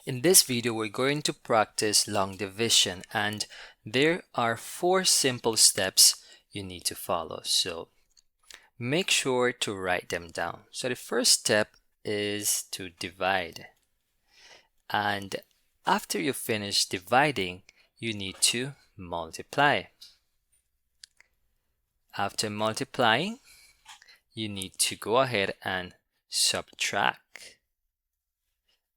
In this video, we're going to practice long division, and there are 4 simple steps you need to follow. So make sure to write them down. So the first step is to divide. And after you finish dividing, you need to multiply. After multiplying, you need to go ahead and subtract.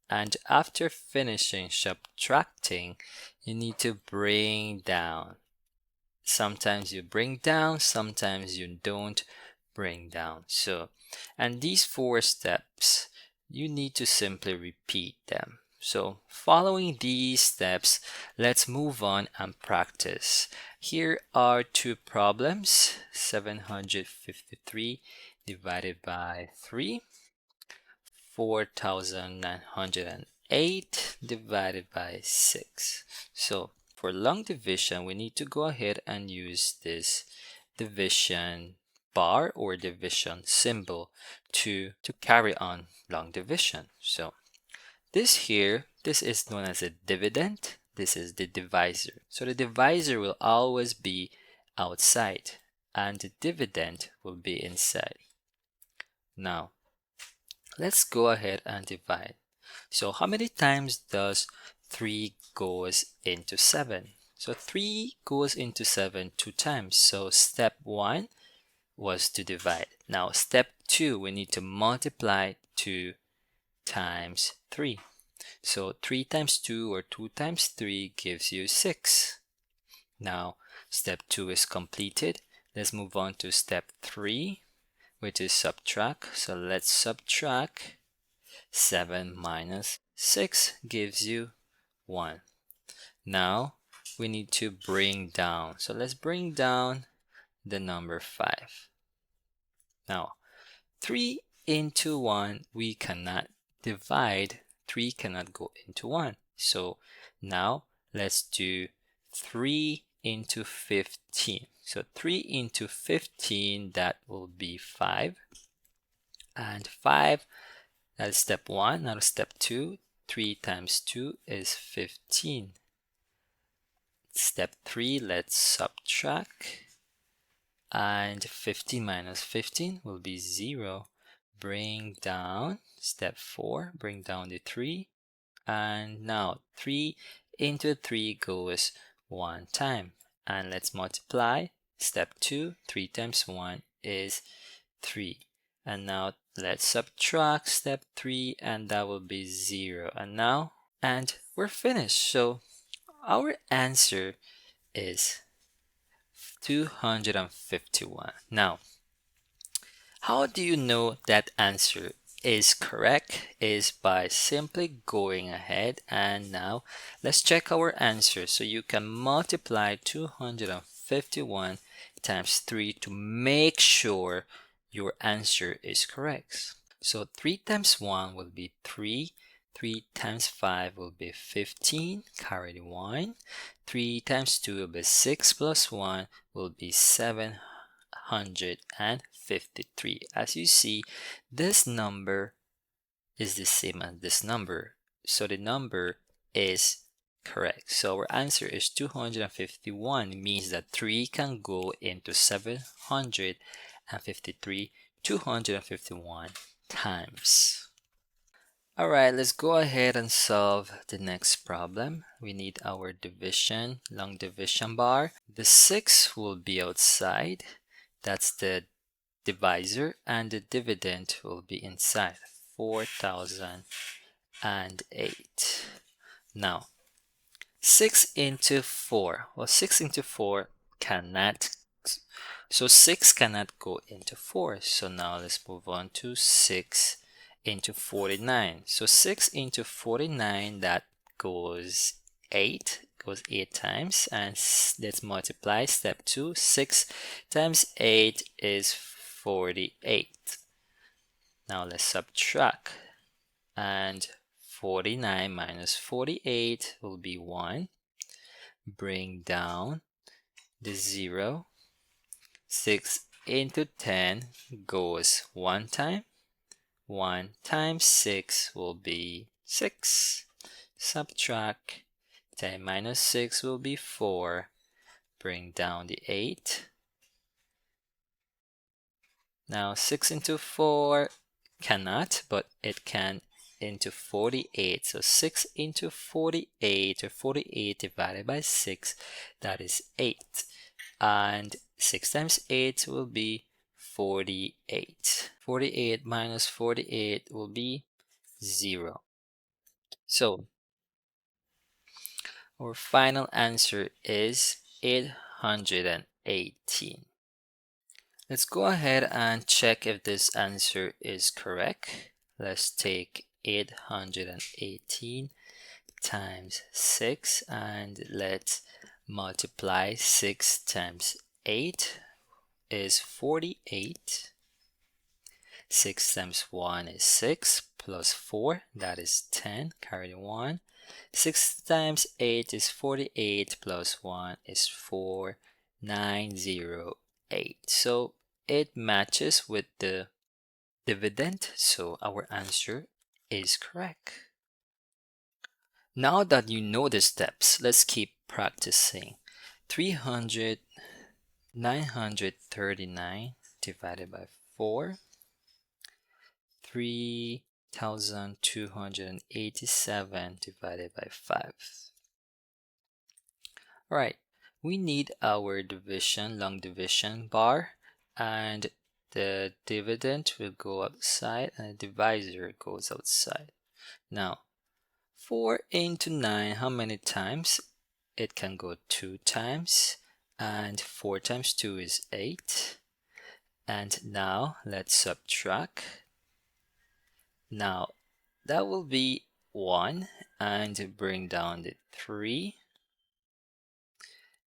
And after finishing subtracting, you need to bring down. Sometimes you bring down, sometimes you don't bring down. And these 4 steps, you need to simply repeat them. So following these steps, let's move on and practice. Here are 2 problems. 753 divided by 3. 4,908 divided by 6. So for long division, we need to go ahead and use this division bar or division symbol to carry on long division. So this is known as a dividend. This is the divisor. So the divisor will always be outside and the dividend will be inside. Now, let's go ahead and divide. So how many times does 3 goes into 7? So 3 goes into 7 2 times. So step 1 was to divide. Now step 2, we need to multiply 2 times 3. So 3 times 2 or 2 times 3 gives you 6. Now step 2 is completed. Let's move on to step 3, which is subtract. So let's subtract. 7 minus 6 gives you 1. Now we need to bring down. So let's bring down the number 5. Now 3 into 1, we cannot divide. 3 cannot go into 1. So now let's do 3 into 15. So 3 into 15, that will be 5. And 5, that's step 1. Now step 2, 3 times 2 is 15. Step 3, let's subtract. And 15 minus 15 will be 0. Bring down. Step 4, bring down the 3. And now 3 into 3 goes 1 time. And let's multiply. Step 2, 3 times 1 is 3. And now let's subtract step 3, and that will be 0. And we're finished. So our answer is 251. Now, how do you know that answer is correct? Is by simply going ahead, and now let's check our answer. So you can multiply 251 times 3 to make sure your answer is correct. So 3 times 1 will be 3. 3 times 5 will be 15, carry the 1. 3 times 2 will be 6 plus 1 will be 753. As you see, this number is the same as this number. So the number is correct. So our answer is 251. It means that 3 can go into 753 251 times. Alright, let's go ahead and solve the next problem. We need our division, long division bar. The 6 will be outside. That's the divisor, and the dividend will be inside. 4,008. Now, 6 into 4. Well, 6 into 4 cannot. So 6 cannot go into 4. So now let's move on to 6 into 49. So 6 into 49, that goes 8 times, and let's multiply. Step 2, 6 times 8 is 48. Now let's subtract, and 49 minus 48 will be 1. Bring down the 0. 6 into 10 goes 1 time. 1 times 6 will be 6. subtract. 10 minus 6 will be 4. Bring down the 8. Now 6 into 4 cannot, but it can into 48. So 6 into 48, or 48 divided by 6, that is 8. And 6 times 8 will be 48. 48 minus 48 will be 0. So our final answer is 818. Let's go ahead and check if this answer is correct. Let's take 818 times 6 and let's multiply 6 times 8 is 48. 6 times 1 is 6 plus 4, that is 10, carry the 1. 6 times 8 is 48 plus 1 is 4, 908. So it matches with the dividend, so our answer is correct. Now that you know the steps, let's keep practicing. 939 divided by 4. 3,287 divided by 5. Alright, we need our division, long division bar, and the dividend will go outside and the divisor goes outside. Now, 4 into 9, how many times? It can go 2 times, and 4 times 2 is 8. And now let's subtract. Now that will be 1 and bring down the 3.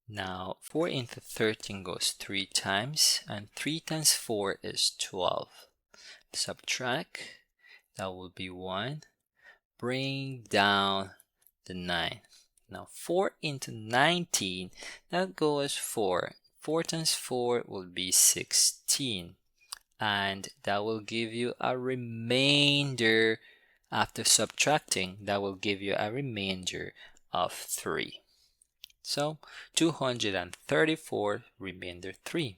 Now 4 into 13 goes 3 times, and 3 times 4 is 12. Subtract, that will be 1. Bring down the 9. Now 4 into 19, that goes 4. 4 times 4 will be 16. And that will give you a remainder. After subtracting, that will give you a remainder of 3. So 234 remainder 3.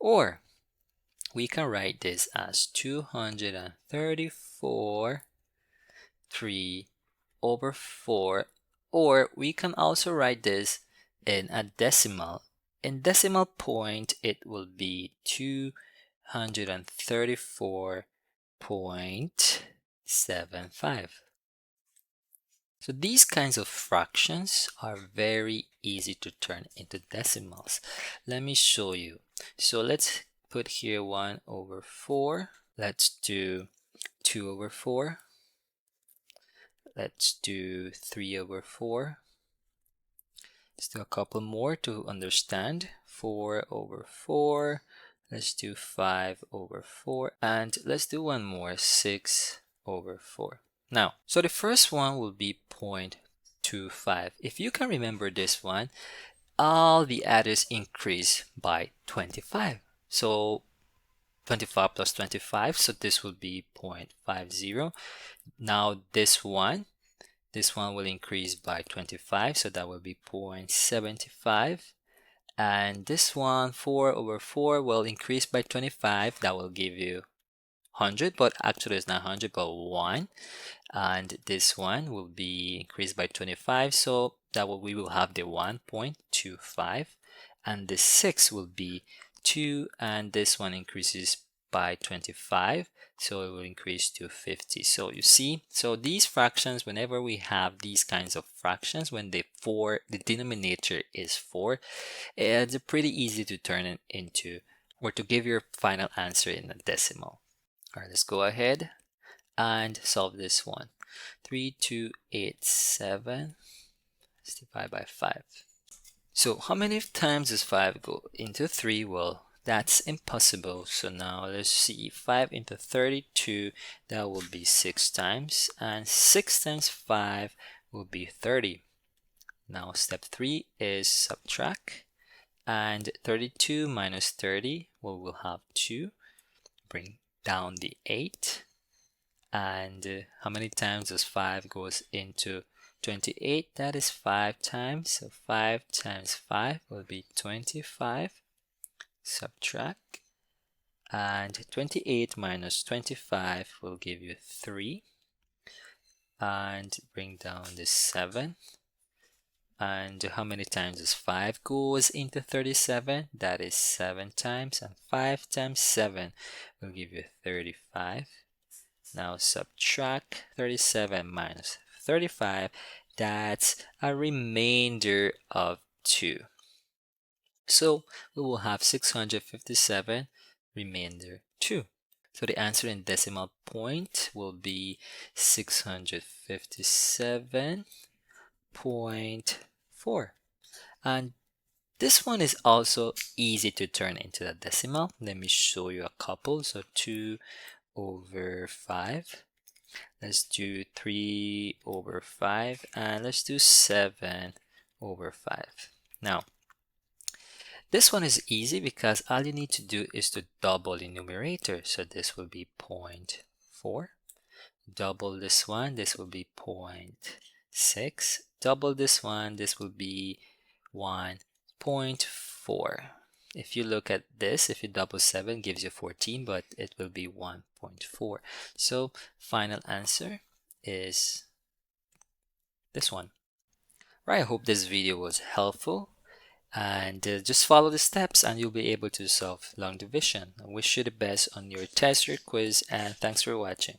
Or we can write this as 234 3 over 4. Or we can also write this in a decimal. In decimal point, it will be 234.75. So these kinds of fractions are very easy to turn into decimals. Let me show you. So let's put here 1 over 4. Let's do 2 over 4. Let's do 3 over 4. Let's do a couple more to understand. 4 over 4. Let's do 5 over 4. And let's do one more, 6 over 4. Now, so the first one will be 0.25. If you can remember this one, all the adders increase by 25. So 25 plus 25, so this will be 0.50. Now this one will increase by 25, so that will be 0.75. And this one, 4 over 4, will increase by 25. That will give you 100, but actually it's not 100, but 1. And this one will be increased by 25, so we will have the 1.25. And the 6 will be 2, and this one increases by 25, so it will increase to 50. So you see, so these fractions, whenever we have these kinds of fractions, when the denominator is 4, it's pretty easy to turn it into, or to give your final answer in a decimal. All right, let's go ahead and solve this one. 3287, let's divide by 5. So how many times does 5 go into 3? Well, that's impossible. So now let's see, 5 into 32, that will be 6 times, and 6 times 5 will be 30. Now step 3 is subtract, and 32 minus 30, well, we'll have 2. Bring down the 8, And how many times does 5 goes into 28? That is 5 times. So 5 times 5 will be 25. Subtract. And 28 minus 25 will give you 3. And bring down the 7. And how many times does 5 goes into 37? That is 7 times. And 5 times 7 will give you 35. Now subtract 37 minus 35. That's a remainder of 2. So we will have 657 remainder 2. So the answer in decimal point will be 657.4. And this one is also easy to turn into a decimal. Let me show you a couple. So 2 over 5. Let's do 3 over 5. And let's do 7 over 5. Now, this one is easy because all you need to do is to double the numerator. So this will be 0.4. Double this one, this will be 0.6. Double this one, this will be 1.4. If you look at this, if you double 7 gives you 14, but it will be 1.4. So final answer is this one. Right, I hope this video was helpful. And just follow the steps and you'll be able to solve long division. I wish you the best on your test or quiz, and thanks for watching.